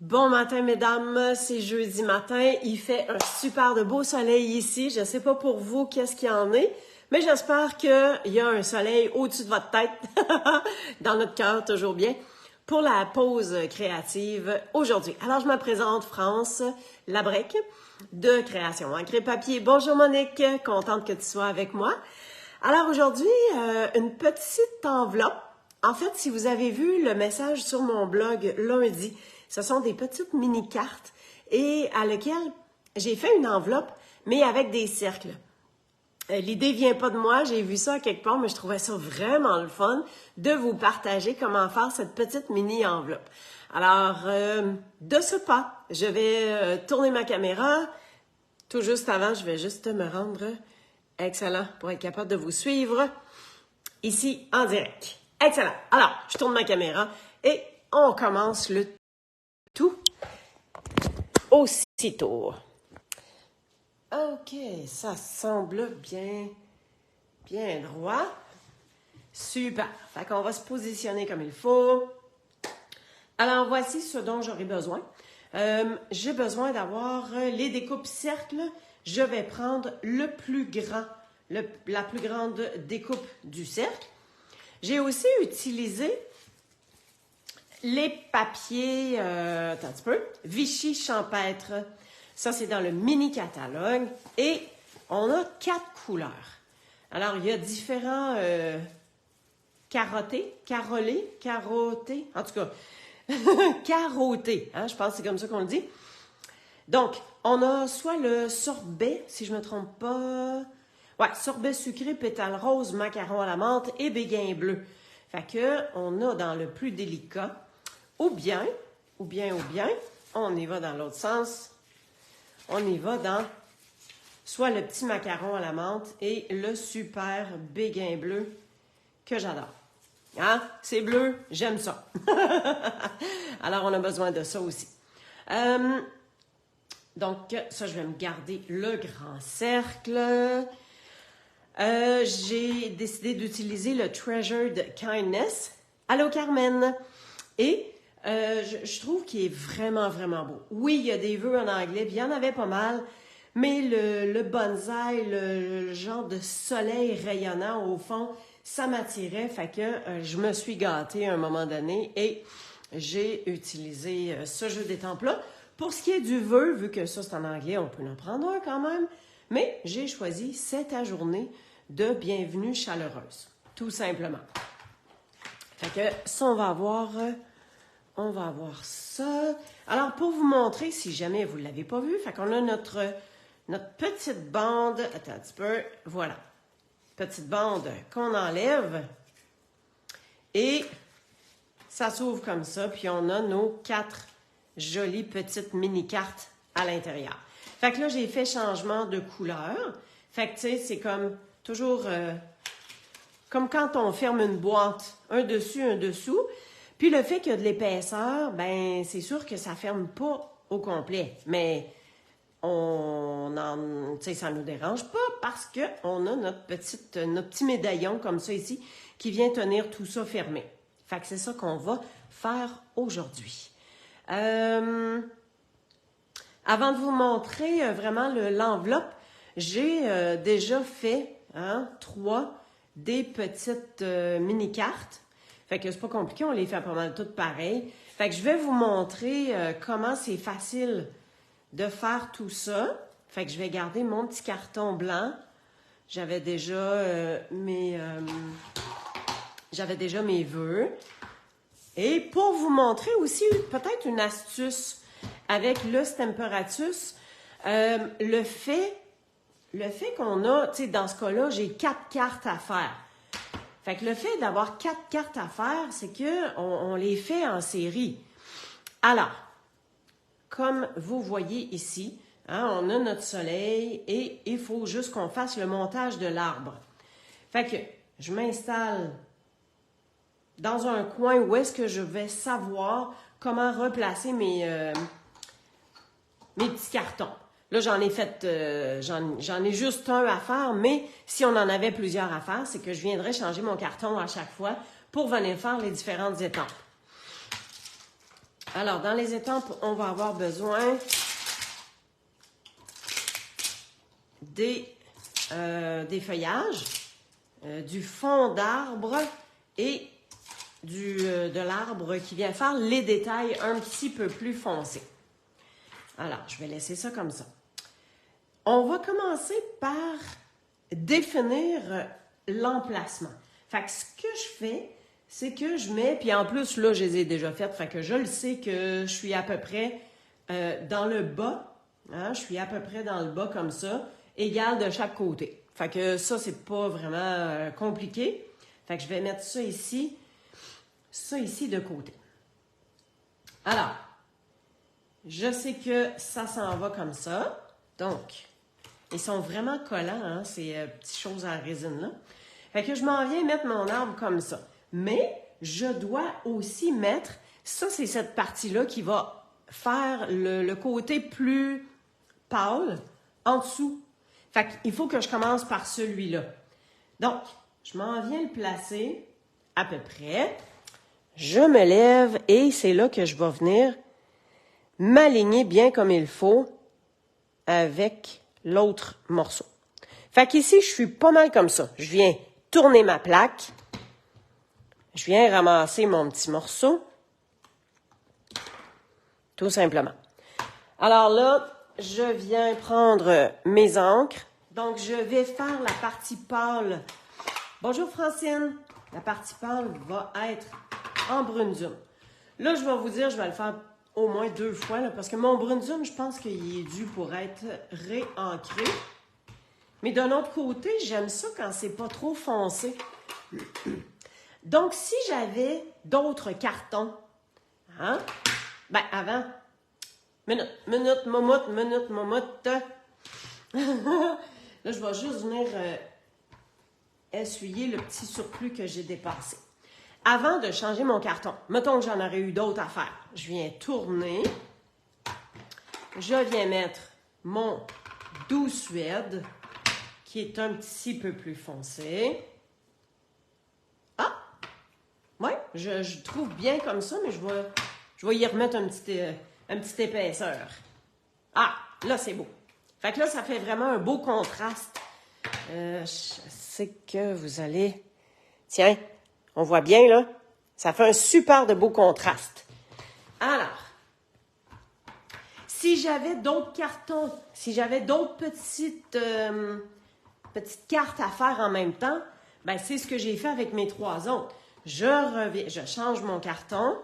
Bon matin, mesdames, c'est jeudi matin. Il fait un super de beau soleil ici. Je ne sais pas pour vous qu'est-ce qu'il y en est, mais j'espère qu'il y a un soleil au-dessus de votre tête, dans notre cœur, toujours bien, pour la pause créative aujourd'hui. Alors, je me présente, France Labrec, de Création Encre et Papier. Bonjour Monique, contente que tu sois avec moi. Alors aujourd'hui, une petite enveloppe. En fait, si vous avez vu le message sur mon blog lundi, ce sont des petites mini-cartes et à lesquelles j'ai fait une enveloppe, mais avec des cercles. L'idée vient pas de moi, j'ai vu ça quelque part, mais je trouvais ça vraiment le fun de vous partager comment faire cette petite mini-enveloppe. Alors, de ce pas, je vais tourner ma caméra. Tout juste avant, je vais juste me rendre excellent pour être capable de vous suivre ici en direct. Excellent. Alors, je tourne ma caméra et on commence le tout aussitôt. OK, ça semble bien droit. Super. Fait qu'on va se positionner comme il faut. Alors, voici ce dont j'aurai besoin. J'ai besoin d'avoir les découpes cercles. Je vais prendre le plus grand, la plus grande découpe du cercle. J'ai aussi utilisé les papiers, attends un petit peu, Vichy champêtre. Ça, c'est dans le mini-catalogue. Et on a 4 couleurs. Alors, il y a différents carottés, en tout cas, carottés, hein, je pense que c'est comme ça qu'on le dit. Donc, on a soit le sorbet, si je ne me trompe pas. Ouais, sorbet sucré, pétale rose, macaron à la menthe et béguin bleu. Fait que, on a dans le plus délicat, ou bien, on y va dans l'autre sens. On y va dans soit le petit macaron à la menthe et le super béguin bleu que j'adore. Hein? C'est bleu, j'aime ça. Alors, on a besoin de ça aussi. Donc, ça, je vais me garder le grand cercle. J'ai décidé d'utiliser le Treasured Kindness. Allô, Carmen! Et je trouve qu'il est vraiment, vraiment beau. Oui, il y a des vœux en anglais, puis il y en avait pas mal, mais le bonsaï, le genre de soleil rayonnant au fond, ça m'attirait, fait que je me suis gâtée à un moment donné et j'ai utilisé ce jeu d'étampes-là. Pour ce qui est du vœu, vu que ça c'est en anglais, on peut en prendre un quand même, mais j'ai choisi cette journée de bienvenue chaleureuse, tout simplement. Fait que ça, on va avoir ça. Alors, pour vous montrer, si jamais vous ne l'avez pas vu, fait qu'on a notre petite bande. Attends un petit peu. Voilà. Petite bande qu'on enlève. Et ça s'ouvre comme ça. Puis, on a nos 4 jolies petites mini-cartes à l'intérieur. Fait que là, j'ai fait changement de couleur. Fait que, tu sais, c'est comme toujours... comme quand on ferme une boîte. Un dessus, un dessous. Puis le fait qu'il y a de l'épaisseur, ben c'est sûr que ça ferme pas au complet. Mais ça ne nous dérange pas parce qu'on a notre petit médaillon comme ça ici qui vient tenir tout ça fermé. Fait que c'est ça qu'on va faire aujourd'hui. Avant de vous montrer vraiment l'enveloppe, j'ai déjà fait 3 des petites mini-cartes. Fait que c'est pas compliqué, on les fait pas mal toutes pareilles. Fait que je vais vous montrer comment c'est facile de faire tout ça. Fait que je vais garder mon petit carton blanc. J'avais déjà mes vœux. Et pour vous montrer aussi peut-être une astuce avec le Stemperatus, le fait qu'on a, tu sais, dans ce cas-là, j'ai 4 cartes à faire. Fait que le fait d'avoir 4 cartes à faire, c'est qu'on les fait en série. Alors, comme vous voyez ici, hein, on a notre soleil et il faut juste qu'on fasse le montage de l'arbre. Fait que je m'installe dans un coin où est-ce que je vais savoir comment replacer mes petits cartons. Là, j'en ai juste un à faire, mais si on en avait plusieurs à faire, c'est que je viendrais changer mon carton à chaque fois pour venir faire les différentes étapes. Alors, dans les étampes, on va avoir besoin des feuillages, du fond d'arbre et de l'arbre qui vient faire les détails un petit peu plus foncés. Alors, je vais laisser ça comme ça. On va commencer par définir l'emplacement. Fait que ce que je fais, c'est que je mets, puis en plus, là, je les ai déjà faites, fait que je le sais que je suis à peu près dans le bas, hein, je suis à peu près dans le bas comme ça, égal de chaque côté. Fait que ça, c'est pas vraiment compliqué. Fait que je vais mettre ça ici de côté. Alors, je sais que ça s'en va comme ça. Donc, ils sont vraiment collants, hein, ces petites choses en résine-là. Fait que je m'en viens mettre mon arbre comme ça. Mais, je dois aussi mettre, ça c'est cette partie-là qui va faire le côté plus pâle en dessous. Fait qu'il faut que je commence par celui-là. Donc, je m'en viens le placer à peu près. Je me lève et c'est là que je vais venir m'aligner bien comme il faut avec l'autre morceau. Fait qu'ici, je suis pas mal comme ça. Je viens tourner ma plaque. Je viens ramasser mon petit morceau. Tout simplement. Alors là, je viens prendre mes encres. Donc, je vais faire la partie pâle. Bonjour Francine. La partie pâle va être en brune-dune. Là, je vais vous dire, je vais le faire au moins 2 fois, là, parce que mon brune-dune, je pense qu'il est dû pour être réancré. Mais d'un autre côté, j'aime ça quand c'est pas trop foncé. Donc, si j'avais d'autres cartons, hein? Ben, avant, minute, momotte. Là, je vais juste venir essuyer le petit surplus que j'ai dépassé. Avant de changer mon carton, mettons que j'en aurais eu d'autres à faire. Je viens tourner. Je viens mettre mon doux suède, qui est un petit peu plus foncé. Ah! Ouais, je trouve bien comme ça, mais je vais y remettre une petite épaisseur. Ah! Là, c'est beau. Fait que là, ça fait vraiment un beau contraste. Je sais que vous allez... Tiens, on voit bien, là. Ça fait un super de beau contraste. Alors, si j'avais d'autres cartons, si j'avais d'autres petites cartes à faire en même temps, ben c'est ce que j'ai fait avec mes 3 autres. Je change mon carton,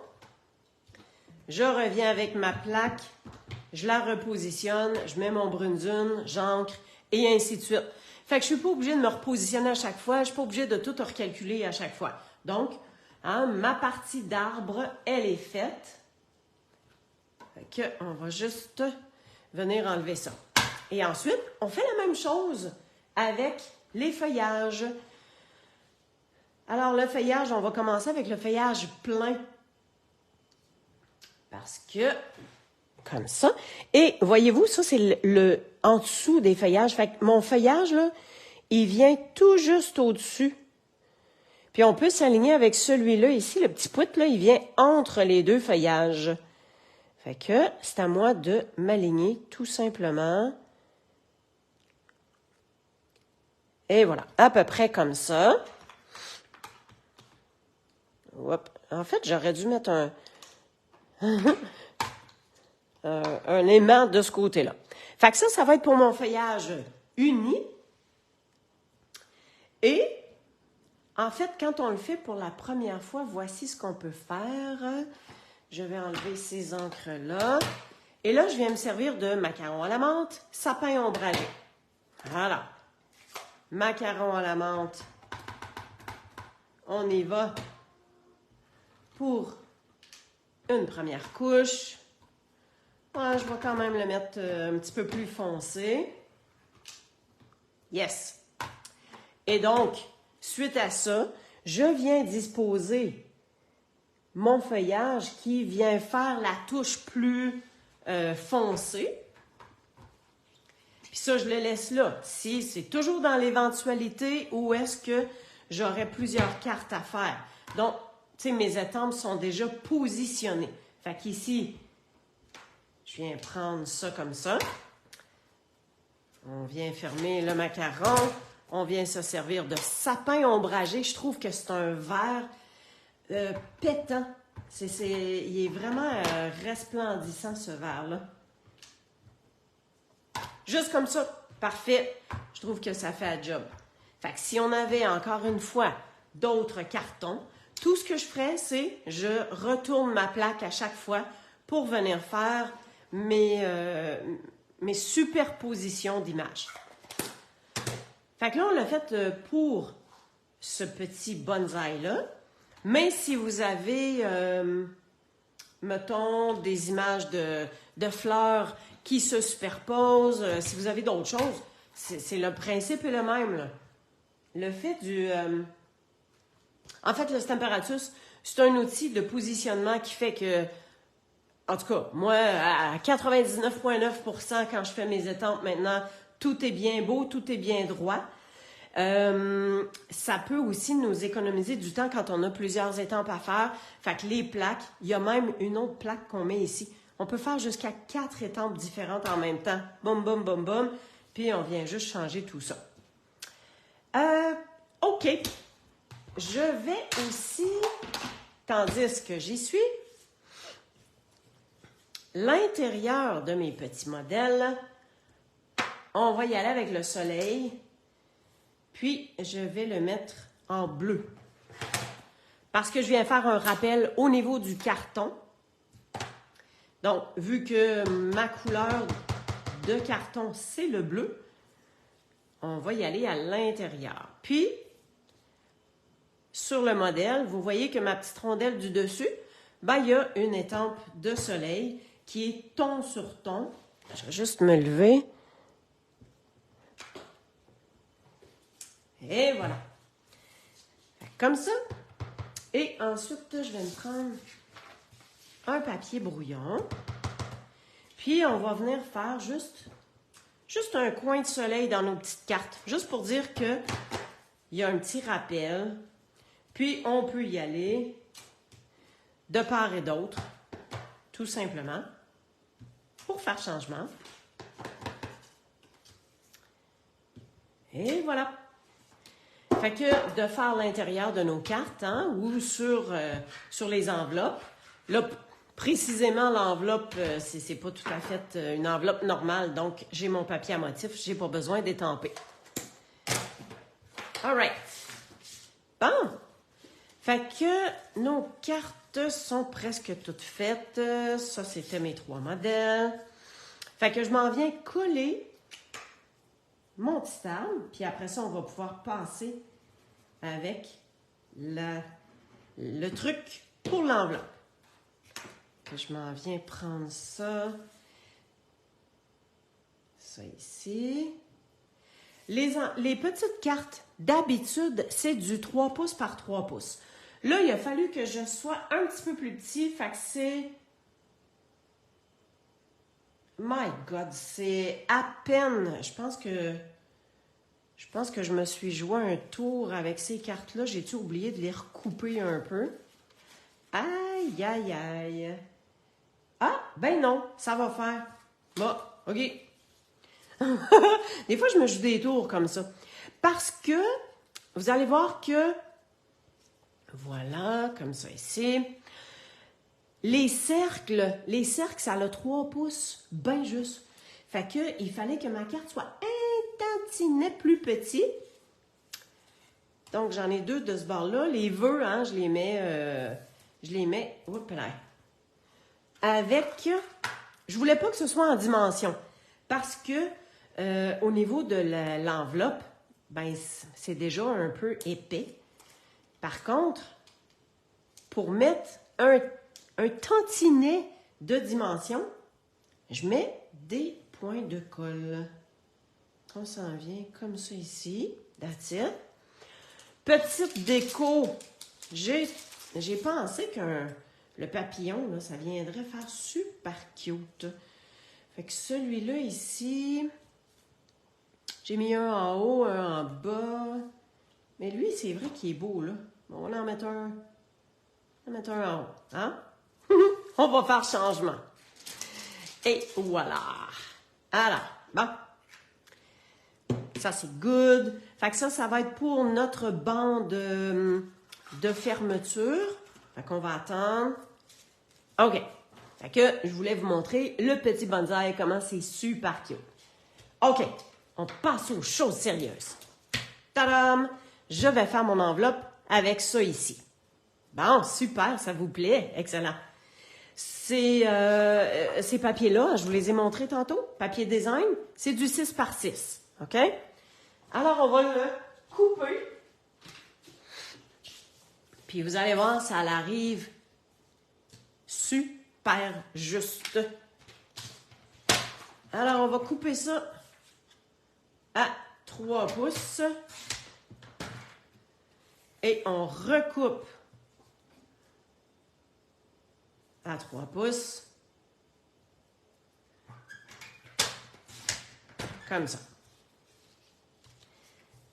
je reviens avec ma plaque, je la repositionne, je mets mon brune-dune, j'ancre, et ainsi de suite. Fait que je ne suis pas obligée de me repositionner à chaque fois, je ne suis pas obligée de tout recalculer à chaque fois. Donc, hein, ma partie d'arbre, elle est faite. Fait que on va juste venir enlever ça. Et ensuite, on fait la même chose avec les feuillages. Alors, le feuillage, on va commencer avec le feuillage plein. Parce que, comme ça. Et voyez-vous, ça, c'est le en dessous des feuillages. Fait que mon feuillage, là, il vient tout juste au-dessus. Puis on peut s'aligner avec celui-là ici. Le petit poutre, là, il vient entre les 2 feuillages. Fait que c'est à moi de m'aligner tout simplement. Et voilà, à peu près comme ça. Hop. En fait, j'aurais dû mettre un aimant de ce côté-là. Fait que ça va être pour mon feuillage uni. Et, en fait, quand on le fait pour la première fois, voici ce qu'on peut faire. Je vais enlever ces encres-là. Et là, je viens me servir de macaron à la menthe, sapin ombragé. Voilà. Macaron à la menthe. On y va pour une première couche. Ouais, je vais quand même le mettre un petit peu plus foncé. Yes. Et donc, suite à ça, je viens disposer mon feuillage qui vient faire la touche plus foncée. Puis ça, je le laisse là. Si c'est toujours dans l'éventualité où est-ce que j'aurai plusieurs cartes à faire. Donc, tu sais, mes étampes sont déjà positionnées. Fait qu'ici, je viens prendre ça comme ça. On vient fermer le macaron. On vient se servir de sapin ombragé. Je trouve que c'est un verre pétant. Il est vraiment resplendissant, ce verre-là. Juste comme ça. Parfait. Je trouve que ça fait la job. Fait que si on avait encore une fois d'autres cartons, tout ce que je ferais, c'est je retourne ma plaque à chaque fois pour venir faire mes superpositions d'images. Fait que là, on l'a fait pour ce petit bonsaï-là. Mais si vous avez, mettons, des images de fleurs qui se superposent, si vous avez d'autres choses, c'est le principe est le même, là. Le fait du... en fait, le Stamparatus, c'est un outil de positionnement qui fait que, en tout cas, moi, à 99,9%, quand je fais mes étampes maintenant, tout est bien beau, tout est bien droit. Ça peut aussi nous économiser du temps quand on a plusieurs étampes à faire. Fait que les plaques, il y a même une autre plaque qu'on met ici. On peut faire jusqu'à 4 étampes différentes en même temps. Boum, boum, boum, boum. Puis on vient juste changer tout ça. OK. Je vais aussi, tandis que j'y suis, l'intérieur de mes petits modèles, on va y aller avec le soleil. Puis, je vais le mettre en bleu. Parce que je viens faire un rappel au niveau du carton. Donc, vu que ma couleur de carton, c'est le bleu, on va y aller à l'intérieur. Puis, sur le modèle, vous voyez que ma petite rondelle du dessus, ben, il y a une étampe de soleil qui est ton sur ton. Je vais juste me lever. Et voilà. Comme ça. Et ensuite, je vais me prendre un papier brouillon. Puis, on va venir faire juste un coin de soleil dans nos petites cartes. Juste pour dire que il y a un petit rappel. Puis, on peut y aller de part et d'autre, tout simplement, pour faire changement. Et voilà. Fait que de faire l'intérieur de nos cartes, hein, ou sur les enveloppes. Là, précisément, l'enveloppe, c'est pas tout à fait une enveloppe normale, donc j'ai mon papier à motif, j'ai pas besoin d'étamper. All right. Bon. Fait que nos cartes sont presque toutes faites. Ça, c'était mes 3 modèles. Fait que je m'en viens coller mon petit arbre, puis après ça, on va pouvoir passer avec le truc pour l'enveloppe. Je m'en viens prendre ça. Ça ici. Les petites cartes, d'habitude, c'est du 3 pouces par 3 pouces. Là, il a fallu que je sois un petit peu plus petit, fait que c'est... My God, c'est à peine... Je pense que je me suis joué un tour avec ces cartes-là. J'ai-tu oublié de les recouper un peu? Aïe, aïe, aïe. Ah, ben non, ça va faire. Bon, OK. Des fois, je me joue des tours comme ça. Parce que, vous allez voir que, voilà, comme ça ici, les cercles, ça a 3 pouces, ben juste. Fait que, il fallait que ma carte soit un tantinet plus petit. Donc, j'en ai 2 de ce bord-là. Les vœux, hein, je les mets, oups là, avec, je voulais pas que ce soit en dimension. Parce que, au niveau de l'enveloppe, ben, c'est déjà un peu épais. Par contre, pour mettre un tantinet de dimension, je mets des points de colle. On s'en vient comme ça ici. That's it. Petite déco. J'ai pensé que le papillon, là, ça viendrait faire super cute. Fait que celui-là ici, j'ai mis un en haut, un en bas. Mais lui, c'est vrai qu'il est beau, là. Bon, on va en mettre un en haut. Hein? on va faire changement. Et voilà. Alors, bon. Ça, c'est good. Fait que ça va être pour notre bande de fermeture. Fait qu'on va attendre. OK. Fait que je voulais vous montrer le petit bonsaï, comment c'est super cute. OK. On passe aux choses sérieuses. Tadam! Je vais faire mon enveloppe avec ça ici. Bon, super, ça vous plaît. Excellent. Ces papiers-là, je vous les ai montrés tantôt. Papier design, c'est du 6 par 6. OK? Alors, on va le couper. Puis vous allez voir, ça arrive super juste. Alors, on va couper ça à 3 pouces. Et on recoupe à 3 pouces. Comme ça.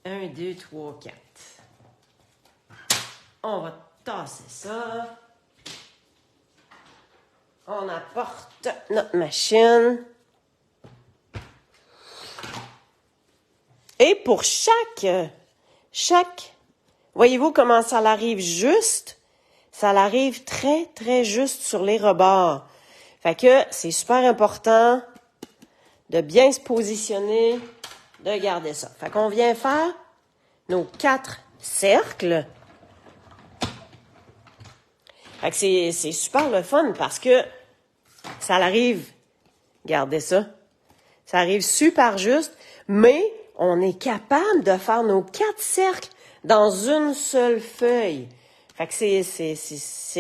1, 2, 3, 4. On va tasser ça. On apporte notre machine. Et pour chaque, voyez-vous comment ça l'arrive juste? Ça l'arrive très, très juste sur les rebords. Fait que c'est super important de bien se positionner, de garder ça. Fait qu'on vient faire nos 4 cercles. Fait que c'est super le fun parce que ça l'arrive, regardez ça, ça arrive super juste, mais on est capable de faire nos 4 cercles dans une seule feuille. Fait que c'est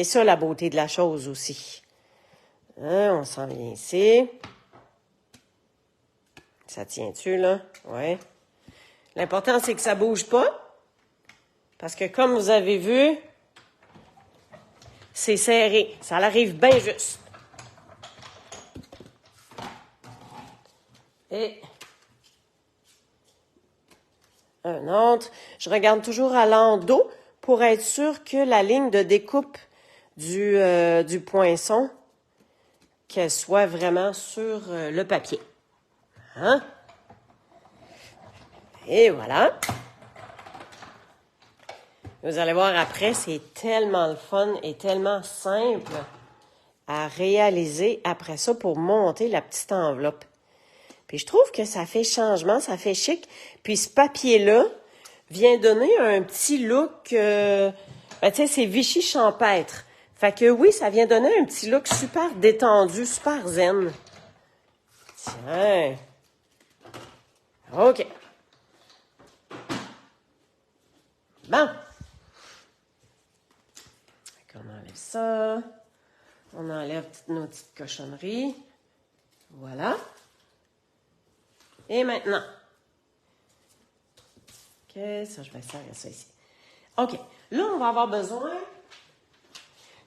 ça la beauté de la chose aussi. Hein, on s'en vient ici. Ça tient-tu, là? Ouais. L'important, c'est que ça bouge pas. Parce que comme vous avez vu, c'est serré. Ça l'arrive bien juste. Et un autre. Je regarde toujours à l'endos pour être sûr que la ligne de découpe du poinçon, qu'elle soit vraiment sur le papier. Hein? Et voilà. Vous allez voir après, c'est tellement le fun et tellement simple à réaliser après ça pour monter la petite enveloppe. Puis je trouve que ça fait changement, ça fait chic. Puis ce papier-là vient donner un petit look, tu sais, c'est Vichy champêtre. Fait que oui, ça vient donner un petit look super détendu, super zen. Tiens. OK. Bon. Fait qu'on enlève ça. On enlève nos petites cochonneries. Voilà. Et maintenant. OK, ça, je vais faire ça ici. OK. Là, on va avoir besoin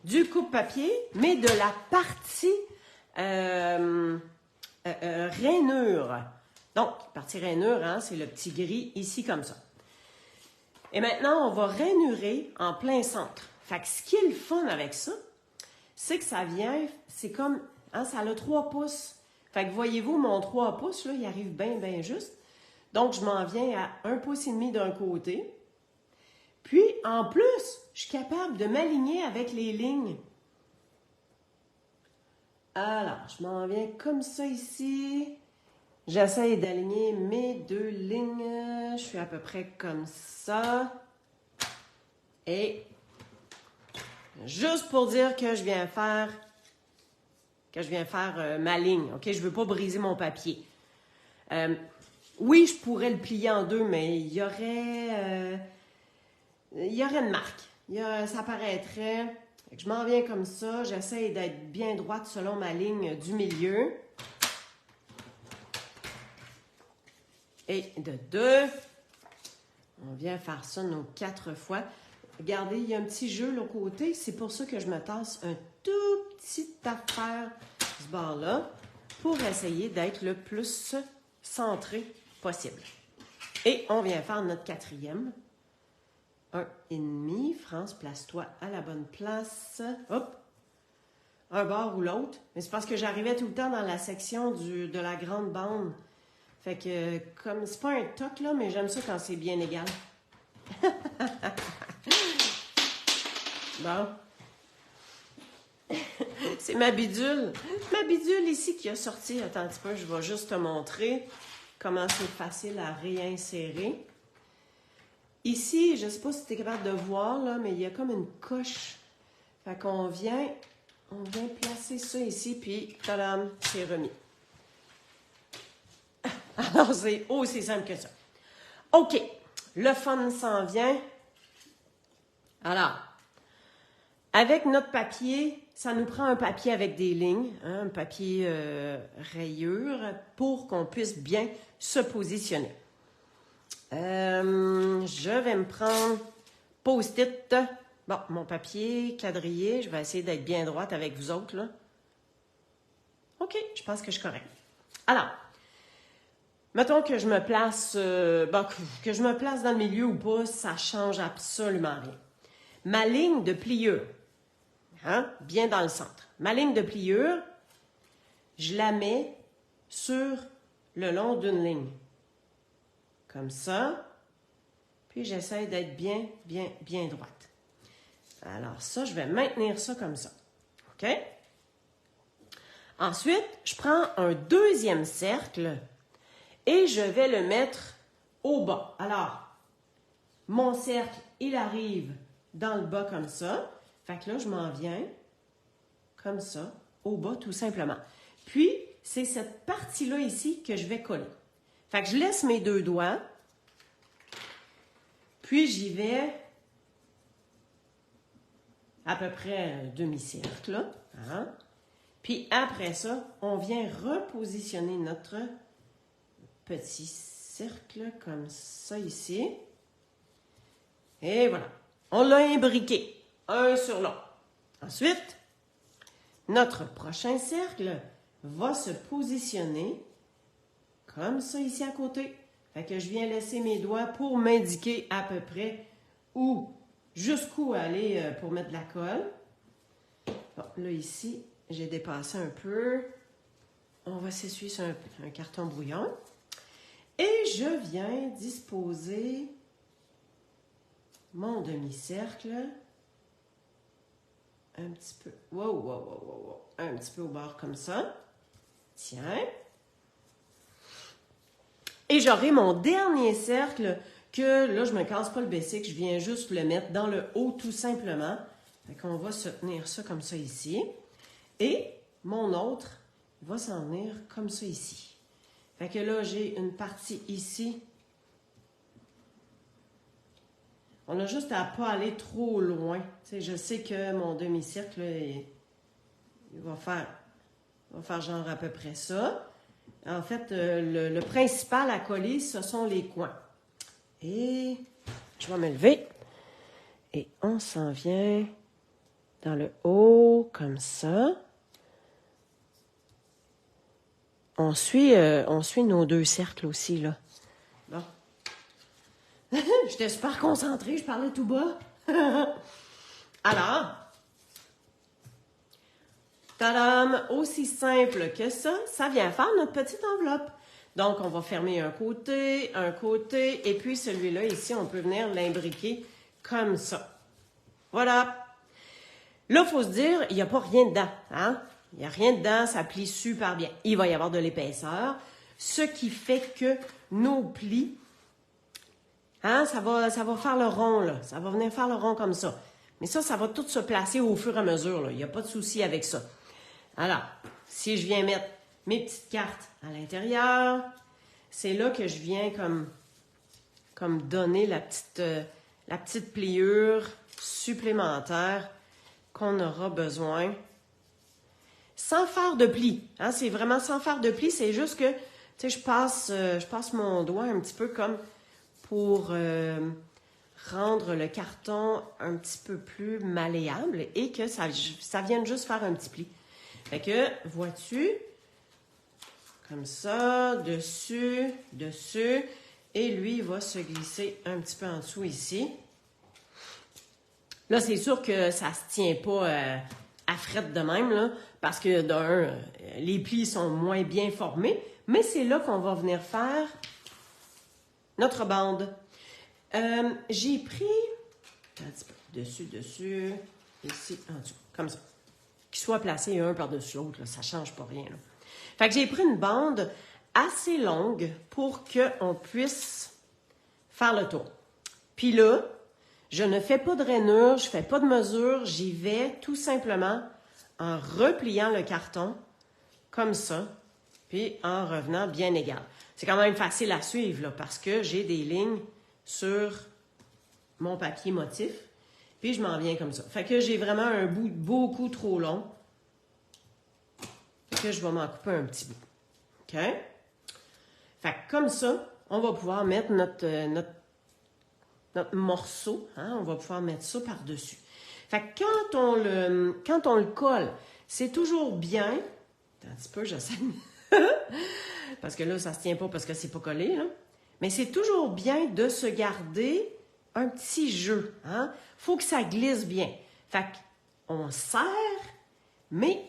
du coupe-papier, mais de la partie rainure. Donc, partie rainure, hein, c'est le petit gris ici comme ça. Et maintenant, on va rainurer en plein centre. Fait que ce qui est le fun avec ça, c'est que ça vient, c'est comme, hein, ça a 3 pouces. Fait que voyez-vous, mon 3 pouces, là, il arrive bien, bien juste. Donc, je m'en viens à 1,5 pouce d'un côté. Puis, en plus, je suis capable de m'aligner avec les lignes. Alors, je m'en viens comme ça ici. J'essaie d'aligner mes 2 lignes. Je suis à peu près comme ça. Et juste pour dire que je viens faire ma ligne. OK, je ne veux pas briser mon papier. Oui, je pourrais le plier en 2, mais il y aurait une marque. Ça paraîtrait. Je m'en viens comme ça. J'essaie d'être bien droite selon ma ligne du milieu. Et de 2, on vient faire ça nos 4 fois. Regardez, il y a un petit jeu là, au côté. C'est pour ça que je me tasse un tout petit affaire ce bord-là pour essayer d'être le plus centré possible. Et on vient faire notre 4e. 1,5. France, place-toi à la bonne place. Hop. un bord ou l'autre. Mais c'est parce que j'arrivais tout le temps dans la section de la grande bande. Fait que, comme, c'est pas un toc, là, mais j'aime ça quand c'est bien égal. Bon. C'est ma bidule. Ma bidule ici qui a sorti. Attends un petit peu, je vais juste te montrer comment c'est facile à réinsérer. Ici, je ne sais pas si tu es capable de voir, là, mais il y a comme une coche. Fait qu'on vient placer ça ici, puis tadam, c'est remis. Alors, c'est aussi simple que ça. OK, le fun s'en vient. Alors, avec notre papier, ça nous prend un papier avec des lignes, hein, un papier rayure, pour qu'on puisse bien se positionner. Je vais me prendre post-it. Bon, mon papier quadrillé, je vais essayer d'être bien droite avec vous autres, là. OK, je pense que je suis correcte. Alors, mettons que je me place, que je me place dans le milieu ou pas, ça change absolument rien. Ma ligne de pliure, hein, bien dans le centre. Ma ligne de pliure, je la mets sur le long d'une ligne. Comme ça. Puis j'essaie d'être bien droite. Alors ça, je vais maintenir ça comme ça. OK? Ensuite, je prends un deuxième cercle et je vais le mettre au bas. Alors, mon cercle, il arrive dans le bas comme ça. Fait que là, je m'en viens comme ça, au bas tout simplement. Puis, c'est cette partie-là ici que je vais coller. Fait que je laisse mes deux doigts. Puis, j'y vais à peu près un demi-cercle, là. Hein? Puis, après ça, on vient repositionner notre petit cercle comme ça ici. Et voilà. On l'a imbriqué, un sur l'autre. Ensuite, notre prochain cercle va se positionner comme ça ici à côté. Fait que je viens laisser mes doigts pour m'indiquer à peu près où, jusqu'où aller pour mettre de la colle. Bon, là ici, j'ai dépassé un peu. On va s'essuyer sur un carton brouillon. Et je viens disposer mon demi-cercle un petit peu, un petit peu au bord comme ça. Tiens. Et j'aurai mon dernier cercle que là, je ne me casse pas le basic, je viens juste le mettre dans le haut tout simplement. Fait qu'on va se tenir ça comme ça ici. Et mon autre va s'en venir comme ça ici. Fait que là, j'ai une partie ici. On a juste à ne pas aller trop loin. Tu sais, je sais que mon demi-cercle, il va faire genre à peu près ça. En fait, le principal à coller, ce sont les coins. Et je vais me lever. Et on s'en vient dans le haut, comme ça. On suit nos deux cercles aussi, là. Bon. J'étais super concentrée, je parlais tout bas. Alors, tadam, aussi simple que ça vient faire notre petite enveloppe. Donc, on va fermer un côté, et puis celui-là ici, on peut venir l'imbriquer comme ça. Voilà. Là, il faut se dire, il n'y a pas rien dedans, hein? Il n'y a rien dedans, ça plie super bien. Il va y avoir de l'épaisseur, ce qui fait que nos plis, hein, ça va faire le rond, là. Ça va venir faire le rond comme ça. Mais ça va tout se placer au fur et à mesure, là. Il n'y a pas de souci avec ça. Alors, si je viens mettre mes petites cartes à l'intérieur, c'est là que je viens comme donner la petite pliure supplémentaire qu'on aura besoin. Sans faire de pli. Hein, c'est vraiment sans faire de pli. C'est juste que, tu sais, je passe mon doigt un petit peu comme pour rendre le carton un petit peu plus malléable et que ça vienne juste faire un petit pli. Fait que, vois-tu, comme ça, dessus, et lui, il va se glisser un petit peu en dessous ici. Là, c'est sûr que ça se tient pas à frette de même, là, parce que d'un, les plis sont moins bien formés, mais c'est là qu'on va venir faire notre bande. J'ai pris, un petit peu, dessus, ici, en dessous, comme ça. Qu'ils soient placés un par-dessus l'autre, ça ne change pas rien. Là. Fait que j'ai pris une bande assez longue pour qu'on puisse faire le tour. Puis là, je ne fais pas de rainure, je ne fais pas de mesure, j'y vais tout simplement en repliant le carton comme ça, puis en revenant bien égal. C'est quand même facile à suivre là, parce que j'ai des lignes sur mon papier motif, puis je m'en viens comme ça. Fait que j'ai vraiment un bout beaucoup trop long, fait que je vais m'en couper un petit bout. OK? Fait que comme ça, on va pouvoir mettre notre morceau, hein, on va pouvoir mettre ça par-dessus. Fait que quand on le colle, c'est toujours bien. Attends un petit peu, j'essaie. Parce que là, ça se tient pas parce que c'est pas collé, là. Mais c'est toujours bien de se garder un petit jeu. Hein? Faut que ça glisse bien. Fait qu'on serre, mais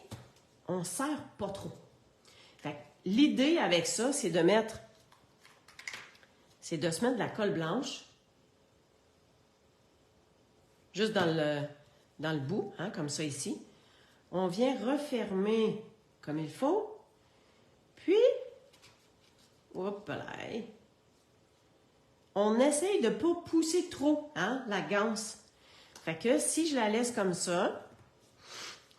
on serre pas trop. Fait que l'idée avec ça, c'est de se mettre de la colle blanche juste dans le bout, hein, comme ça ici. On vient refermer comme il faut. Puis, hop là, on essaye de ne pas pousser trop, hein, la ganse. Fait que si je la laisse comme ça,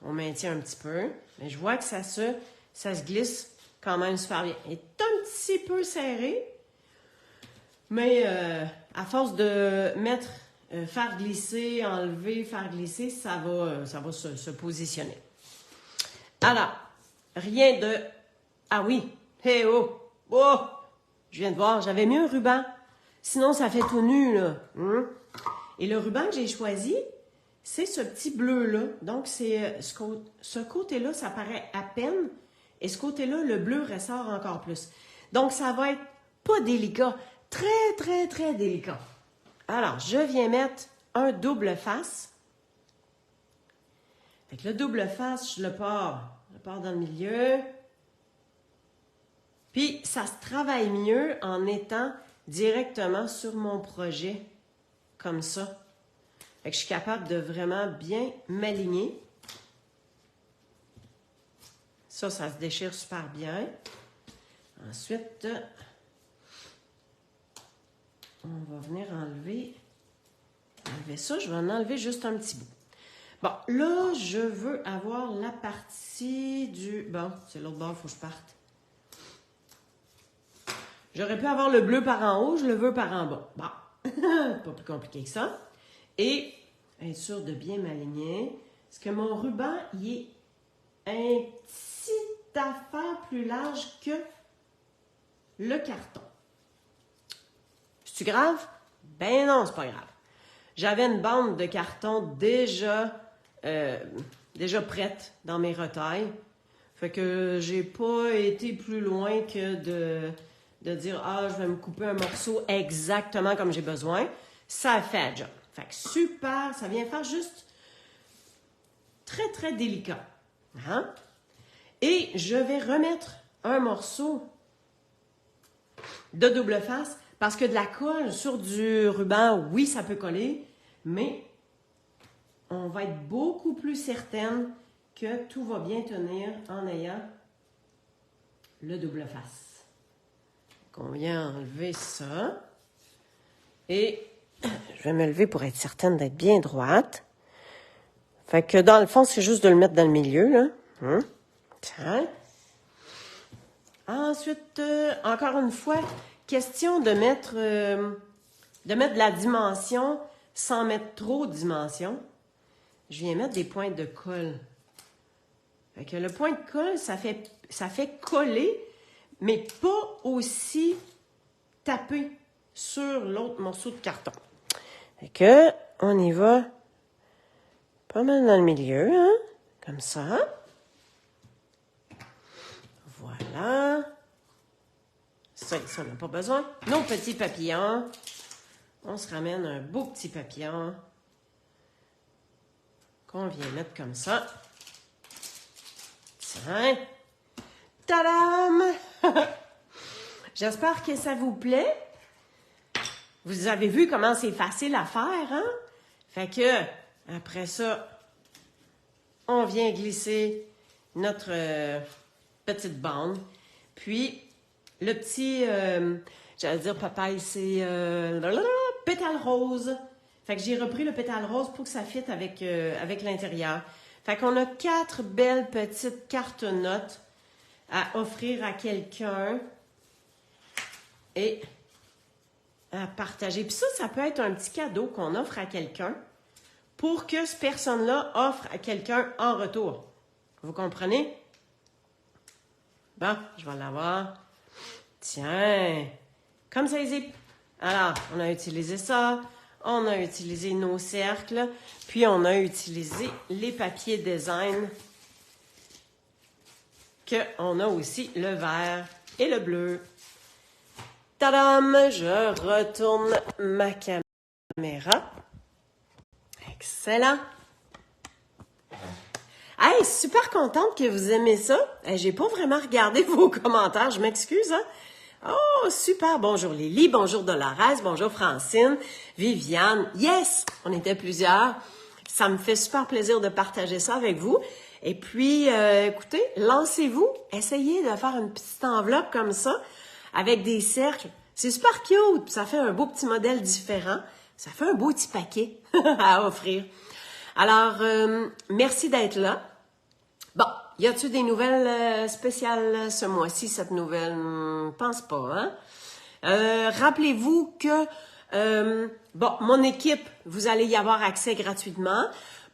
on maintient un petit peu, mais je vois que ça se glisse quand même super bien. Elle est un petit peu serré, mais à force de mettre... faire glisser, enlever, faire glisser, ça va se positionner. Alors, rien de... Ah oui! Hey, oh! Oh! Je viens de voir, j'avais mis un ruban. Sinon, ça fait tout nu, là. Et le ruban que j'ai choisi, c'est ce petit bleu-là. Donc, c'est ce côté-là, ça paraît à peine. Et ce côté-là, le bleu ressort encore plus. Donc, ça va être pas délicat. Très, très, très délicat. Alors, je viens mettre un double face. Fait que le double face, je le pars dans le milieu. Puis, ça se travaille mieux en étant directement sur mon projet, comme ça. Fait que je suis capable de vraiment bien m'aligner. Ça se déchire super bien. Ensuite... on va venir enlever ça. Je vais en enlever juste un petit bout. Bon, là, je veux avoir la partie du... Bon, c'est l'autre bord, il faut que je parte. J'aurais pu avoir le bleu par en haut, je le veux par en bas. Bon, pas plus compliqué que ça. Et, être sûr de bien m'aligner, parce que mon ruban, il est un petit affaire plus large que le carton. C'est grave? Ben non, c'est pas grave. J'avais une bande de carton déjà prête dans mes retailles. Fait que j'ai pas été plus loin que de dire « Ah, je vais me couper un morceau exactement comme j'ai besoin. » Ça a fait le job. Fait que super, ça vient faire juste très, très délicat. Hein? Et je vais remettre un morceau de double face. Parce que de la colle sur du ruban, oui, ça peut coller, mais on va être beaucoup plus certaine que tout va bien tenir en ayant le double face. Donc, on vient enlever ça. Et je vais me lever pour être certaine d'être bien droite. Fait que dans le fond, c'est juste de le mettre dans le milieu, là. Tiens. Ensuite, encore une fois... question de mettre de la dimension sans mettre trop de dimension. Je viens mettre des points de colle. Fait que le point de colle, ça fait coller, mais pas aussi taper sur l'autre morceau de carton. Fait que on y va pas mal dans le milieu, hein? Comme ça. Voilà. Ça, on n'a pas besoin. Nos petits papillons. On se ramène un beau petit papillon qu'on vient mettre comme ça. Hein? Tadam! J'espère que ça vous plaît. Vous avez vu comment c'est facile à faire, hein? Fait que, après ça, on vient glisser notre petite bande. Puis, le petit, j'allais dire papaye, c'est pétale rose. Fait que j'ai repris le pétale rose pour que ça fitte avec l'intérieur. Fait qu'on a 4 belles petites cartes-notes à offrir à quelqu'un et à partager. Puis ça peut être un petit cadeau qu'on offre à quelqu'un pour que cette personne-là offre à quelqu'un en retour. Vous comprenez? Bon, je vais l'avoir. Tiens, comme ça, zip. Alors, on a utilisé ça. On a utilisé nos cercles. Puis, on a utilisé les papiers design. On a aussi le vert et le bleu. Tadam! Je retourne ma caméra. Excellent! Hey, super contente que vous aimez ça. Hey, j'ai pas vraiment regardé vos commentaires, je m'excuse, hein? Oh, super! Bonjour Lily, bonjour Dolores, bonjour Francine, Viviane. Yes! On était plusieurs. Ça me fait super plaisir de partager ça avec vous. Et puis, écoutez, lancez-vous. Essayez de faire une petite enveloppe comme ça, avec des cercles. C'est super cute. Ça fait un beau petit modèle différent. Ça fait un beau petit paquet à offrir. Alors, merci d'être là. Bon, y a-t-il des nouvelles spéciales ce mois-ci, cette nouvelle? Pense pas, hein? Rappelez-vous que, mon équipe, vous allez y avoir accès gratuitement.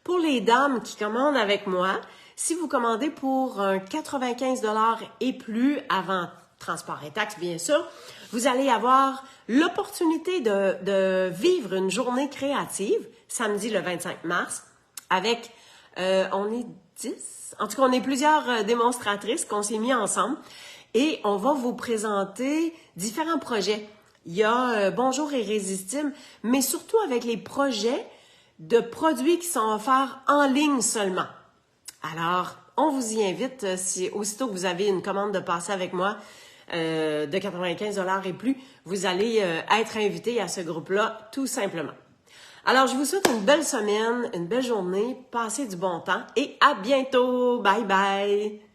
Pour les dames qui commandent avec moi, si vous commandez pour un 95 $ et plus, avant transport et taxes, bien sûr, vous allez avoir l'opportunité de vivre une journée créative, samedi le 25 mars, avec, on est 10, en tout cas, on est plusieurs démonstratrices qu'on s'est mis ensemble et on va vous présenter différents projets. Il y a Bonjour Irrésistible, mais surtout avec les projets de produits qui sont offerts en ligne seulement. Alors, on vous y invite, si aussitôt que vous avez une commande de passer avec moi de 95 $ et plus, vous allez être invité à ce groupe-là, tout simplement. Alors, je vous souhaite une belle semaine, une belle journée, passez du bon temps et à bientôt! Bye bye!